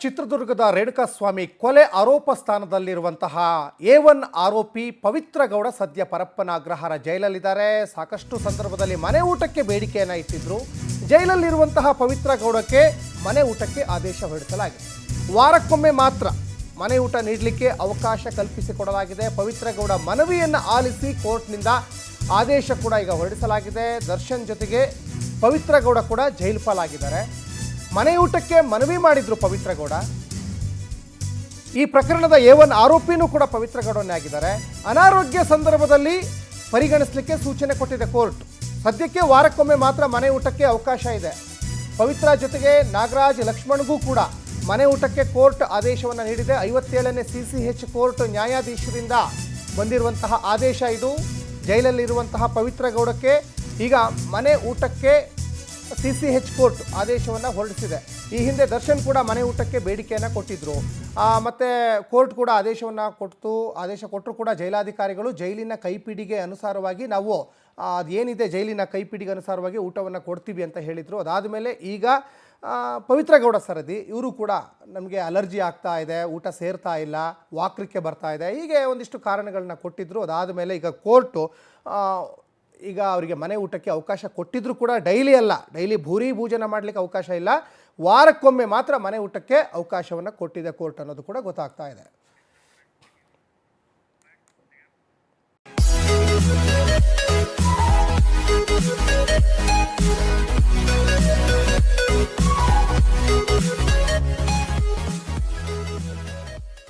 ಚಿತ್ರದುರ್ಗದ ರೇಣುಕಾಸ್ವಾಮಿ ಕೊಲೆ ಆರೋಪ ಸ್ಥಾನದಲ್ಲಿರುವಂತಹ A1 ಆರೋಪಿ ಪವಿತ್ರ ಗೌಡ ಸದ್ಯ ಪರಪ್ಪನ ಅಗ್ರಹಾರ ಜೈಲಲ್ಲಿದ್ದಾರೆ. ಸಾಕಷ್ಟು ಸಂದರ್ಭದಲ್ಲಿ ಮನೆ ಊಟಕ್ಕೆ ಬೇಡಿಕೆಯನ್ನು ಇಟ್ಟಿದ್ರು. ಜೈಲಲ್ಲಿರುವಂತಹ ಪವಿತ್ರ ಗೌಡಕ್ಕೆ ಮನೆ ಊಟಕ್ಕೆ ಆದೇಶ ಹೊರಡಿಸಲಾಗಿದೆ. ವಾರಕ್ಕೊಮ್ಮೆ ಮಾತ್ರ ಮನೆ ಊಟ ನೀಡಲಿಕ್ಕೆ ಅವಕಾಶ ಕಲ್ಪಿಸಿಕೊಡಲಾಗಿದೆ. ಪವಿತ್ರ ಗೌಡ ಮನವಿಯನ್ನು ಆಲಿಸಿ ಕೋರ್ಟ್ನಿಂದ ಆದೇಶ ಕೂಡ ಈಗ ಹೊರಡಿಸಲಾಗಿದೆ. ದರ್ಶನ್ ಜೊತೆಗೆ ಪವಿತ್ರ ಗೌಡ ಕೂಡ ಜೈಲು ಪಾಲಾಗಿದ್ದಾರೆ. ಮನೆ ಊಟಕ್ಕೆ ಮನವಿ ಮಾಡಿದ್ರು ಪವಿತ್ರ ಗೌಡ. ಈ ಪ್ರಕರಣದ A1 ಆರೋಪಿನೂ ಕೂಡ ಪವಿತ್ರ ಗೌಡನೇ ಆಗಿದ್ದಾರೆ. ಅನಾರೋಗ್ಯ ಸಂದರ್ಭದಲ್ಲಿ ಪರಿಗಣಿಸಲಿಕ್ಕೆ ಸೂಚನೆ ಕೊಟ್ಟಿದೆ ಕೋರ್ಟ್. ಸದ್ಯಕ್ಕೆ ವಾರಕ್ಕೊಮ್ಮೆ ಮಾತ್ರ ಮನೆ ಊಟಕ್ಕೆ ಅವಕಾಶ ಇದೆ. ಪವಿತ್ರ ಜೊತೆಗೆ ನಾಗರಾಜ್ ಲಕ್ಷ್ಮಣ್ಗೂ ಕೂಡ ಮನೆ ಊಟಕ್ಕೆ ಕೋರ್ಟ್ ಆದೇಶವನ್ನು ನೀಡಿದೆ. 57ನೇ CCH ಕೋರ್ಟ್ ನ್ಯಾಯಾಧೀಶರಿಂದ ಬಂದಿರುವಂತಹ ಆದೇಶ ಇದು. ಜೈಲಲ್ಲಿರುವಂತಹ ಪವಿತ್ರ ಗೌಡಕ್ಕೆ ಈಗ ಮನೆ ಊಟಕ್ಕೆ CCH ಕೋರ್ಟ್ ಆದೇಶವನ್ನು ಹೊರಡಿಸಿದೆ. ಈ ಹಿಂದೆ ದರ್ಶನ್ ಕೂಡ ಮನೆ ಊಟಕ್ಕೆ ಬೇಡಿಕೆಯನ್ನು ಕೊಟ್ಟಿದ್ದರು. ಮತ್ತು ಕೋರ್ಟ್ ಕೂಡ ಆದೇಶ ಕೊಟ್ಟರು ಕೂಡ ಜೈಲಾಧಿಕಾರಿಗಳು ಜೈಲಿನ ಕೈಪಿಡಿಗೆ ಅನುಸಾರವಾಗಿ ನಾವು ಅದೇನಿದೆ ಜೈಲಿನ ಕೈಪಿಡಿಗೆ ಅನುಸಾರವಾಗಿ ಊಟವನ್ನು ಕೊಡ್ತೀವಿ ಅಂತ ಹೇಳಿದರು. ಅದಾದ ಮೇಲೆ ಈಗ ಪವಿತ್ರ ಗೌಡ ಸರದಿ ಇವರು ಕೂಡ ನಮಗೆ ಅಲರ್ಜಿ ಆಗ್ತಾ ಇದೆ, ಊಟ ಸೇರ್ತಾ ಇಲ್ಲ, ವಾಕರಿಕೆ ಬರ್ತಾ ಇದೆ, ಹೀಗೆ ಒಂದಿಷ್ಟು ಕಾರಣಗಳನ್ನ ಕೊಟ್ಟಿದ್ದರು. ಅದಾದ ಮೇಲೆ ಈಗ ಕೋರ್ಟು ಈಗ ಅವರಿಗೆ ಮನೆ ಊಟಕ್ಕೆ ಅವಕಾಶ ಕೊಟ್ಟಿದ್ದರೂ ಕೂಡ ಡೈಲಿ ಭೂರಿ ಭೋಜನ ಮಾಡಲಿಕ್ಕೆ ಅವಕಾಶ ಇಲ್ಲ. ವಾರಕ್ಕೊಮ್ಮೆ ಮಾತ್ರ ಮನೆ ಊಟಕ್ಕೆ ಅವಕಾಶವನ್ನು ಕೊಟ್ಟಿದೆ ಕೋರ್ಟ್ ಅನ್ನೋದು ಕೂಡ ಗೊತ್ತಾಗ್ತಾ ಇದೆ.